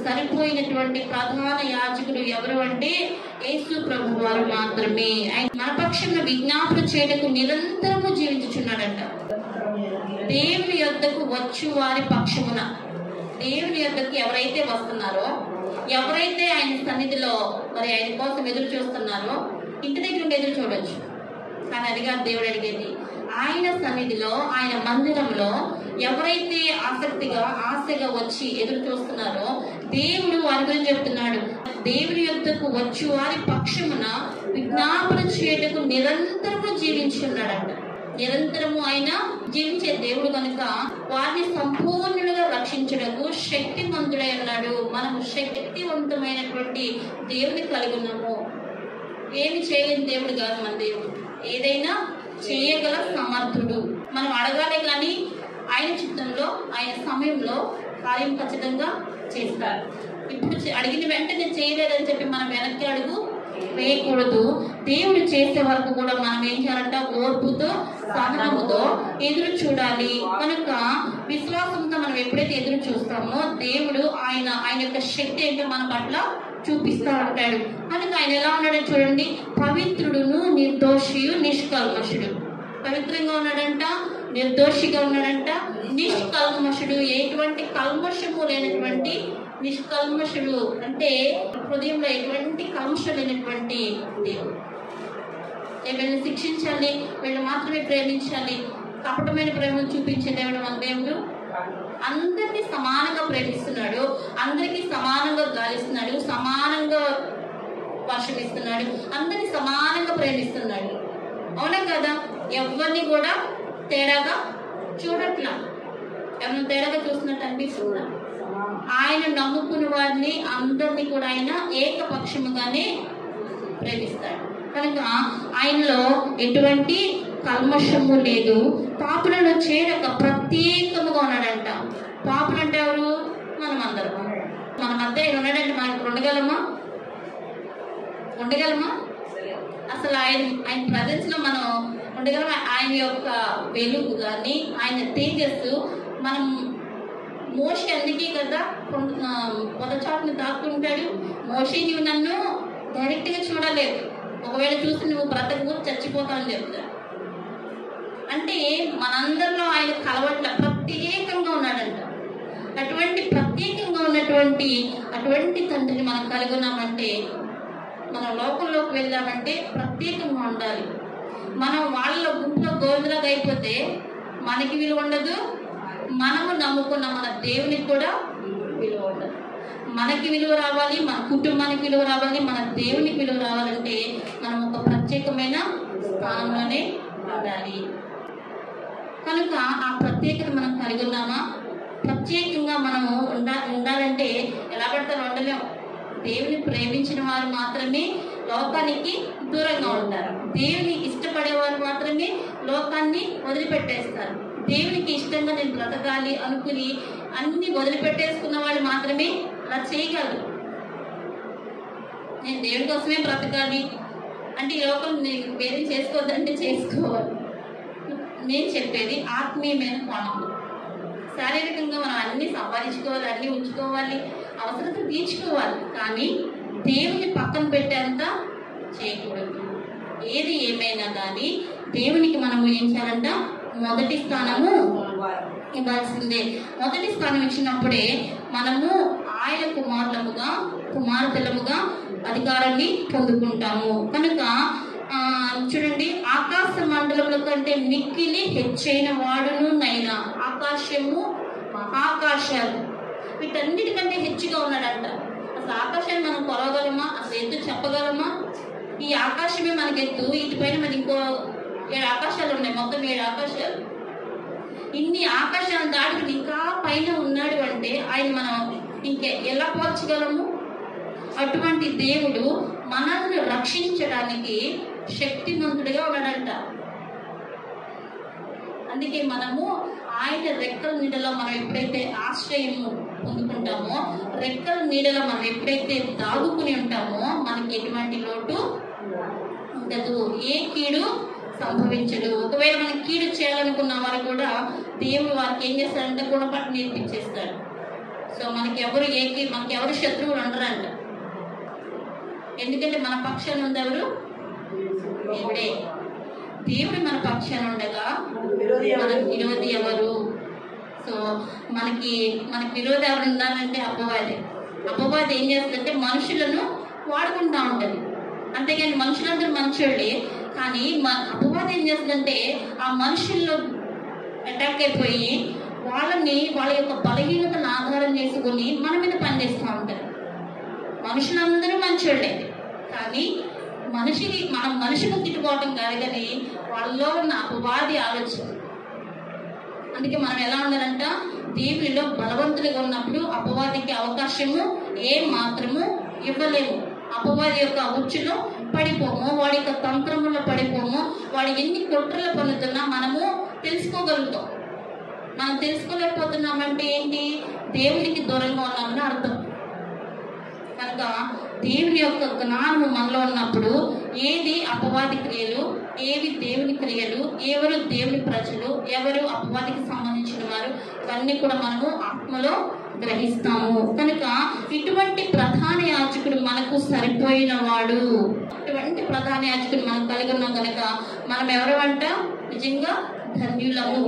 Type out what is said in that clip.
సరిపోయినటువంటి ప్రధాన యాజకుడు ఎవరు అంటే యేసు ప్రభు వారు మాత్రమే. ఆయన మన పక్షంలో విజ్ఞాపన చేయటకు నిరంతరము జీవించుచున్నాడంట. దేవుని యొద్దకు వచ్చు వారి పక్షమున, దేవుని యొద్దకు ఎవరైతే వస్తున్నారో, ఎవరైతే ఆయన సన్నిధిలో మరి ఆయన కోసం ఎదురు చూస్తున్నారో, ఇంటి దగ్గర నుండి ఎదురు చూడొచ్చు, కానీ అదిగా దేవుడు అడిగేది. ఆయన సన్నిధిలో, ఆయన మందిరంలో ఎవరైతే ఆశగా వచ్చి ఎదురు చూస్తున్నారో దేవుడు వారి గురించి చెప్తున్నాడు. దేవుని యొద్దకు వచ్చి వారి పక్షమున విజ్ఞాపన చేయటకు నిరంతరము జీవించున్నాడంట. నిరంతరము ఆయన జీవించే దేవుడు కనుక వారిని సంపూర్ణులుగా రక్షించడకు శక్తివంతుడై ఉన్నాడు. మనము శక్తివంతమైనటువంటి దేవుని కలిగి ఉన్నాము. ఏమి చేయలేని దేవుడు కాదు మన దేవుడు, ఏదైనా చేయగల సమర్థుడు. మనం అడగాలి కానీ ఆయన చిత్తంలో, ఆయన సమయంలో కార్యం ఖచ్చితంగా చేస్తారు. ఇప్పుడు అడిగిన వెంటనే చేయలేదని చెప్పి మనం వెనక్కి అడుగు వేయకూడదు. దేవుడు చేసే వరకు కూడా మనం ఏం చేయాలంట? ఓర్పుతో, సహనముతో ఎదురు చూడాలి. కనుక విశ్వాసంతో మనం ఎప్పుడైతే ఎదురు చూస్తామో దేవుడు ఆయన యొక్క శక్తి ఏంటో మన పట్ల చూపిస్తూ ఉంటాడు. కనుక ఆయన ఎలా ఉన్నాడో చూడండి. పవిత్రుడును, నిర్దోషియు, నిష్కల్మషుడు. పవిత్రంగా ఉన్నాడంట, నిర్దోషిగా ఉన్నాడంట, నిష్కల్మషుడు. ఎటువంటి కల్మషము లేనటువంటి నిష్కల్మషుడు అంటే హృదయంలో ఎటువంటి కల్మషం లేనటువంటి దేవుడు. వీళ్ళని శిక్షించాలి, వీళ్ళు మాత్రమే ప్రేమించాలి, కపటమైన ప్రేమను చూపించే దేవుడు మన దేవుడు. అందరినీ సమానంగా ప్రేమిస్తున్నాడు, అందరికీ సమానంగా గాలిస్తున్నాడు, సమానంగా వర్షం ఇస్తున్నాడు, అందరినీ సమానంగా ప్రేమిస్తున్నాడు. అవునా కదా? ఎవరిని కూడా తేడాగా చూడట్లా. ఎవరిని తేడాగా చూస్తున్నట్టు అనిపిస్తుందా? ఆయన నమ్ముకున్న వారిని అందరినీ కూడా ఆయన ఏకపక్షముగానే ప్రేమిస్తాడు. కనుక ఆయనలో ఎటువంటి కల్మషము లేదు. పాపులను చేరక ప్రత్యేకముగా ఉన్నాడంట. పాపులు అంటే ఎవరు? మనం అందరం. మన మధ్య ఆయన ఉన్నాడంటే మనకు ఉండగలమా? అసలు ఆయన ప్రజెన్స్ లో మనం ఉండగలమా? ఆయన యొక్క వెలుగు కానీ, ఆయన తేజస్సు మనం మోషే అందుకే కదా పొదచాటును దాక్కుంటాడు. మోషే నువ్వు నన్ను డైరెక్ట్ గా చూడలేదు, ఒకవేళ చూసి నువ్వు బ్రతకు చచ్చిపోతావని చెప్తాడు. అంటే మనందరిలో ఆయన కలవట్ల, ప్రత్యేకంగా ఉన్నాడంట. అటువంటి ప్రత్యేకంగా ఉన్నటువంటి అటువంటి తండ్రిని మనం కలిగి ఉన్నామంటే, మనం లోకంలోకి వెళ్దామంటే ప్రత్యేకంగా ఉండాలి. మనం వాళ్ళ గుంపులో గోధులాగా అయిపోతే మనకి విలువ ఉండదు, మనము నమ్ముకున్న మన దేవునికి కూడా విలువ ఉండదు. మనకి విలువ రావాలి, మన కుటుంబానికి విలువ రావాలి, మన దేవునికి విలువ రావాలంటే మనం ఒక ప్రత్యేకమైన స్థానంలోనే ఉండాలి. కనుక ఆ ప్రత్యేకత మనం కలిగి ఉన్నామా? ప్రత్యేకంగా మనము ఉండాలంటే ఎలా పడతారో ఉండలేము. దేవుని ప్రేమించిన వారు మాత్రమే లోకానికి దూరంగా ఉంటారు. దేవుని ఇష్టపడేవారు మాత్రమే లోకాన్ని వదిలిపెట్టేస్తారు. దేవునికి ఇష్టంగా నేను బ్రతకాలి అనుకుని అన్ని వదిలిపెట్టేసుకున్న వాళ్ళు మాత్రమే అలా చేయగలరు. నేను దేవుడి కోసమే బ్రతకాలి అంటే ఈ లోకం నేను వేరే చేసుకోవద్దంటే చేసుకోవాలి. నేను చెప్పేది ఆత్మీయమైన కోణంలో. శారీరకంగా మనం అన్ని సంపాదించుకోవాలి, అన్ని ఉంచుకోవాలి, అవసరత తీర్చుకోవాలి, కానీ దేవుని పక్కన పెట్టేంత చేయకూడదు. ఏది ఏమైనా కానీ దేవునికి మనము ఏం చేయాలంట? మొదటి స్థానము ఇవ్వాల్సిందే. మొదటి స్థానం ఇచ్చినప్పుడే మనము ఆయన కుమార్తెలముగా అధికారాన్ని పొందుకుంటాము. కనుక చూడండి, ఆకాశ మండలముల కంటే మిక్కిలి హెచ్చైన వాడును నైనా ఆకాశము, మహాకాశాలు వీటన్నిటికంటే హెచ్చుగా ఉన్నాడంట. అసలు ఆకాశాన్ని మనం కొలవగలమా? అసలు ఎత్తు చెప్పగలమా? ఈ ఆకాశమే మనకి ఎత్తు, ఇటుపైన మనకి ఇంకో 7 ఆకాశాలు ఉన్నాయి, మొత్తం 7 ఆకాశాలు. ఇన్ని ఆకాశాలను దాటుకుని ఇంకా పైన ఉన్నాడు అంటే ఆయన మనం ఇంకే ఎలా పోల్చగలము? అటువంటి దేవుడు మనల్ని రక్షించడానికి శక్తిమంతుడిగా ఉన్నాడంట. అందుకే మనము ఆయన రెక్కల నీడలో మనం ఎప్పుడైతే ఆశ్రయము పొందుకుంటామో, రెక్కల నీడలో మనం ఎప్పుడైతే దాగుకుని ఉంటామో మనకి ఎటువంటి లోటు ఉండదు, ఏ కీడు సంభవించదు. ఒకవేళ మనం కీడు చేయాలనుకున్న వారు కూడా దేవుడు వారికి ఏం చేస్తాడంటే గుణపాఠం నేర్పించేస్తాడు. సో మనకెవరు శత్రువులు ఉండరంట. ఎందుకంటే మన పక్షాన ఉండెవరు? దేవుడే. దేవుడు మన పక్షాన ఉండగా మనకు విరోధి ఎవరు? సో మనకి విరోధి ఎవరు ఉండాలంటే అపవాది. అపవాది ఏం చేస్తుందంటే మనుషులను వాడుకుంటా ఉంటది. అంతేగాని మనుషులందరూ మంచోళ్ళే, కానీ అపవాది ఏం చేస్తుందంటే ఆ మనుషుల్లో అటాక్ అయిపోయి వాళ్ళ యొక్క బలహీనతను ఆధారం చేసుకుని మన మీద పనిచేస్తూ ఉంటారు. మనుషులందరూ మంచోళ్ళే, కానీ మనం మనిషిని తిట్టుకోవటం కాదు, కానీ వాళ్ళలో ఉన్న అపవాది ఆలోచన. అందుకే మనం ఎలా ఉండాలంట, దేవునిలో బలవంతులుగా ఉన్నప్పుడు అపవాదికి అవకాశము ఏం మాత్రము ఇవ్వలేము. అపవాది యొక్క ఉచ్చులో పడిపోము, వాడి యొక్క తంత్రములో పడిపోము. వాడు ఎన్ని కుట్రలు పన్నుతున్నా మనము తెలుసుకోగలుగుతాం. మనం తెలుసుకోలేకపోతున్నామంటే ఏంటి? దేవునికి దూరంగా ఉన్నామని అర్థం. కనుక దేవుని యొక్క జ్ఞానము మనలో ఉన్నప్పుడు ఏది అపవాది క్రియలు, ఏవి దేవుని క్రియలు, ఎవరు దేవుని ప్రజలు, ఎవరు అపవాదికి సంబంధించిన వారు, ఇవన్నీ కూడా మనము ఆత్మలో గ్రహిస్తాము. కనుక ఇటువంటి ప్రధాన యాజకుడు మనకు సరిపోయిన వాడు. ఇటువంటి ప్రధాన యాజకుడు మనం కలిగి ఉన్నాం కనుక మనం ఎవరు అంట? నిజంగా ధన్యులము.